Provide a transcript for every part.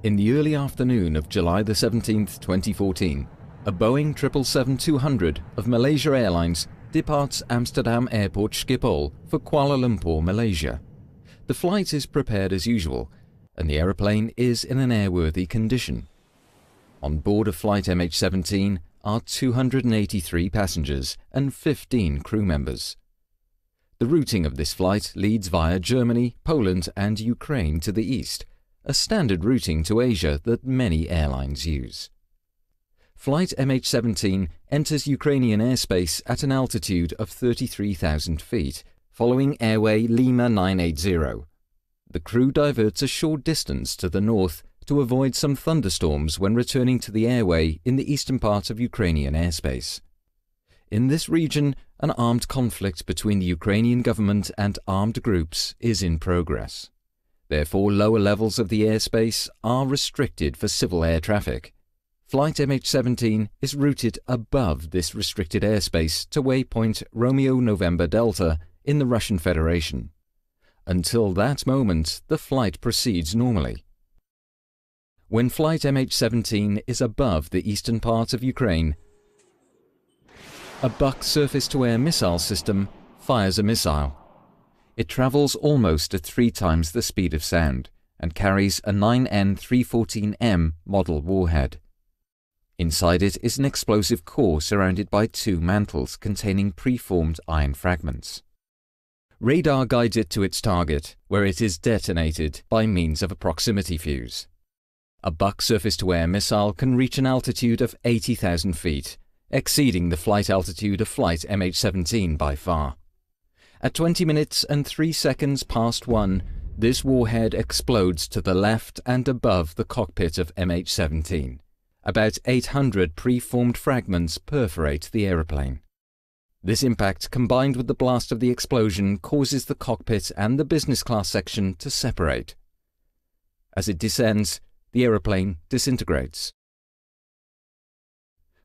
In the early afternoon of July the 17th, 2014, a Boeing 777-200 of Malaysia Airlines departs Amsterdam Airport Schiphol for Kuala Lumpur, Malaysia. The flight is prepared as usual, and the aeroplane is in an airworthy condition. On board of flight MH17 are 283 passengers and 15 crew members. The routing of this flight leads via Germany, Poland and Ukraine to the east, a standard routing to Asia that many airlines use. Flight MH17 enters Ukrainian airspace at an altitude of 33,000 feet, following airway Lima 980. The crew diverts a short distance to the north to avoid some thunderstorms when returning to the airway in the eastern part of Ukrainian airspace. In this region, an armed conflict between the Ukrainian government and armed groups is in progress. Therefore, lower levels of the airspace are restricted for civil air traffic. Flight MH17 is routed above this restricted airspace to waypoint Romeo November Delta in the Russian Federation. Until that moment, the flight proceeds normally. When flight MH17 is above the eastern part of Ukraine, a Buk surface-to-air missile system fires a missile. It travels almost at 3 times the speed of sound and carries a 9N314M model warhead. Inside it is an explosive core surrounded by 2 mantles containing preformed iron fragments. Radar guides it to its target, where it is detonated by means of a proximity fuse. A Buk surface-to-air missile can reach an altitude of 80,000 feet, exceeding the flight altitude of flight MH17 by far. At 20 minutes and 3 seconds past 1, this warhead explodes to the left and above the cockpit of MH17. About 800 preformed fragments perforate the aeroplane. This impact, combined with the blast of the explosion, causes the cockpit and the business class section to separate. As it descends, the aeroplane disintegrates.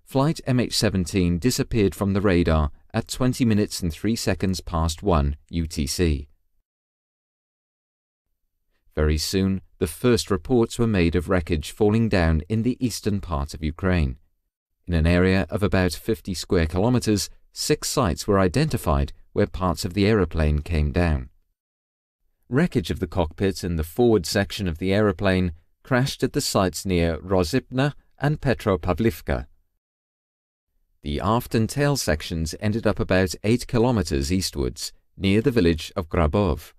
Flight MH17 disappeared from the radar at 20 minutes and 3 seconds past 1 UTC. Very soon, the first reports were made of wreckage falling down in the eastern part of Ukraine. In an area of about 50 square kilometers, 6 sites were identified where parts of the aeroplane came down. Wreckage of the cockpit and the forward section of the aeroplane crashed at the sites near Rozipna and Petropavlivka. The aft and tail sections ended up about 8 kilometers eastwards, near the village of Grabov.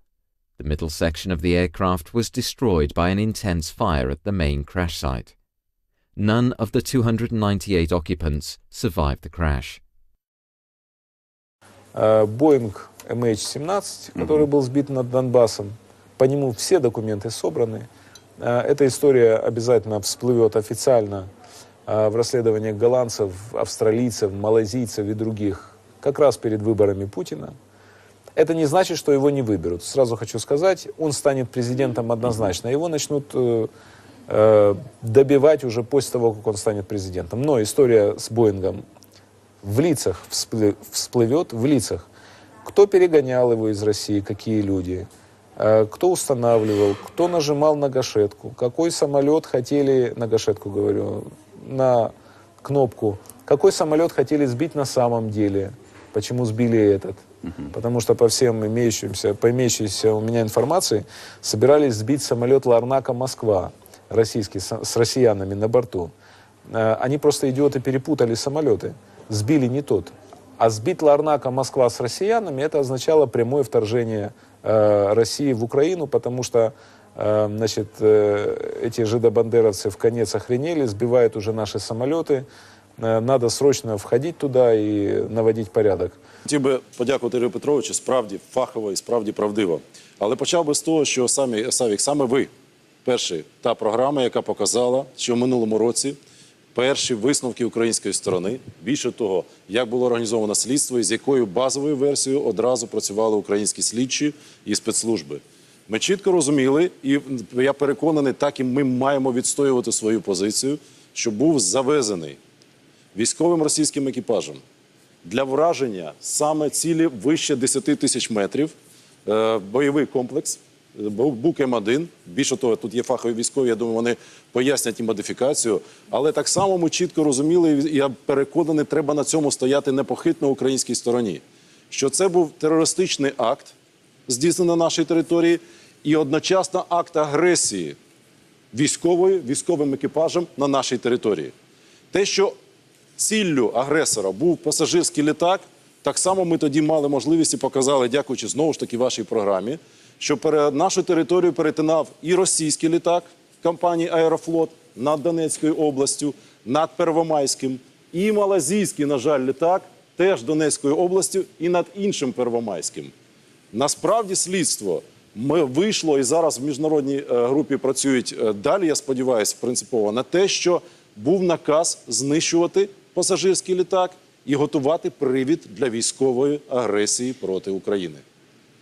The middle section of the aircraft was destroyed by an intense fire at the main crash site. None of the 298 occupants survived the crash. Боинг MH17, который был сбит над Донбассом, по нему все документы собраны. Эта история обязательно всплывет официально в расследованиях голландцев, австралийцев, малайзийцев и других, как раз перед выборами Путина. Это не значит, что его не выберут. Сразу хочу сказать, он станет президентом однозначно. Его начнут добивать уже после того, как он станет президентом. Но история с Боингом в лицах всплывет, в лицах. Кто перегонял его из России, какие люди, кто устанавливал, кто нажимал на гашетку, какой самолет хотели, на гашетку говорю, на кнопку, какой самолет хотели сбить на самом деле, почему сбили этот. Потому что по имеющейся у меня информации, собирались сбить самолет Ларнака-Москва, российский, с россиянами на борту. Они просто, идиоты, перепутали самолеты, сбили не тот. А сбить Ларнака-Москва с россиянами, это означало прямое вторжение России в Украину, потому что эти жидобандеровцы в конец охренели, сбивают уже наши самолеты. Надо срочно входити туди і наводити порядок. Хотів би подякувати Ігорю Петровичу, справді фахово і справді правдиво. Але почав би з того, що саме ви, перший, та програма, яка показала, що в минулому році перші висновки української сторони, більше того, як було організовано слідство і з якою базовою версією одразу працювали українські слідчі і спецслужби. Ми чітко розуміли, і я переконаний, так і ми маємо відстоювати свою позицію, що був завезений військовим російським екіпажем для враження саме цілі вище 10 тисяч метрів бойовий комплекс бук М1. Більше того, тут є фахові військові, я думаю, вони пояснять і модифікацію. Але так само ми чітко розуміли, і я переконаний, треба на цьому стояти непохитно українській стороні. Що це був терористичний акт, здійснений на нашій території, і одночасно акт агресії військовим екіпажем на нашій території. Те, що ціллю агресора був пасажирський літак, так само ми тоді мали можливість і показали, дякуючи знову ж таки вашій програмі, що нашу територію перетинав і російський літак компанії «Аерофлот» над Донецькою областю, над Первомайським, і малазійський, на жаль, літак теж Донецькою областю і над іншим Первомайським. Насправді слідство вийшло і зараз в міжнародній групі працюють далі, я сподіваюся, принципово, на те, що був наказ знищувати пасажирський літак і готувати привід для військової агресії проти України.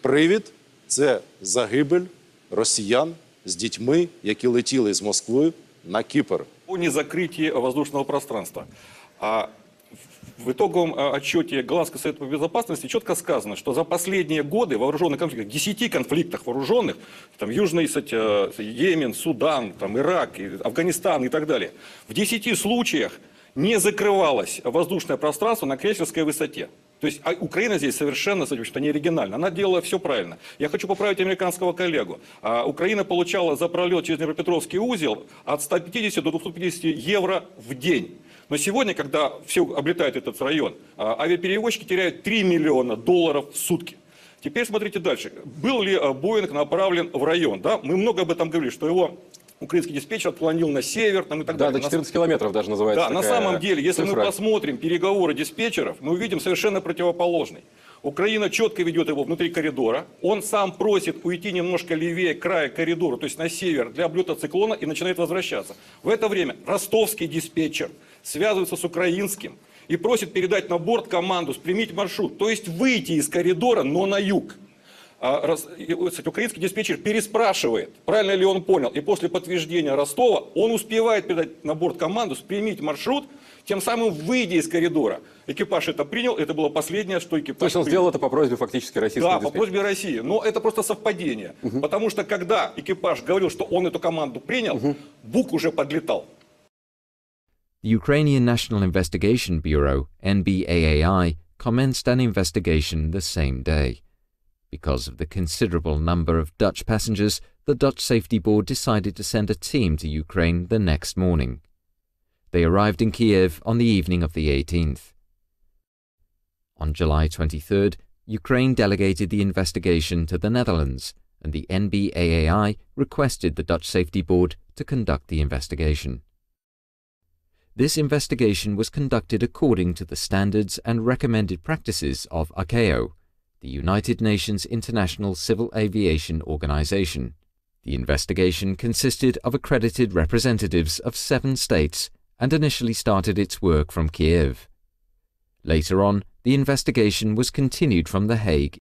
Привід – це загибель росіян з дітьми, які летіли з Москви на Кіпр. О незакрытии воздушного пространства. В итоговом отчете Голландского совета по безопасности четко сказано, что за последние годы в вооруженных конфликтах, 10 конфликтах вооруженных, там Южный Йемен, Судан, там Ирак, Афганистан и так далее, в 10 случаях не закрывалось воздушное пространство на крейсерской высоте. То есть Украина здесь совершенно, что не оригинально. Она делала все правильно. Я хочу поправить американского коллегу. Украина получала за пролет через Днепропетровский узел от 150 до 250 евро в день. Но сегодня, когда все облетает этот район, авиаперевозчики теряют 3 миллиона долларов в сутки. Теперь смотрите дальше. Был ли Боинг направлен в район? Да? Мы много об этом говорили, что его украинский диспетчер отклонил на север там, и так далее. Да, до 14 километров даже называется. Да, на самом деле, если мы посмотрим переговоры диспетчеров, мы увидим совершенно противоположный. Украина четко ведет его внутри коридора. Он сам просит уйти немножко левее края коридора, то есть на север, для облета циклона, и начинает возвращаться. В это время ростовский диспетчер связывается с украинским и просит передать на борт команду «Спрямить маршрут», то есть выйти из коридора, но на юг. Украинский диспетчер переспрашивает, правильно ли он понял, и после подтверждения Ростова он успевает передать на борт команду «Спрямить маршрут», тем самым выйдя из коридора. Экипаж это принял, это было последнее, что экипаж То есть он сделал это по просьбе фактически российского диспетчера? Да, по просьбе России. Но это просто совпадение. Потому что когда экипаж говорил, что он эту команду принял, Бук уже подлетал. The Ukrainian National Investigation Bureau, NBAAI, commenced an investigation the same day. Because of the considerable number of Dutch passengers, the Dutch Safety Board decided to send a team to Ukraine the next morning. They arrived in Kiev on the evening of the 18th. On July 23rd, Ukraine delegated the investigation to the Netherlands, and the NBAAI requested the Dutch Safety Board to conduct the investigation. This investigation was conducted according to the standards and recommended practices of ICAO, the United Nations International Civil Aviation Organization. The investigation consisted of accredited representatives of 7 states and initially started its work from Kiev. Later on, the investigation was continued from The Hague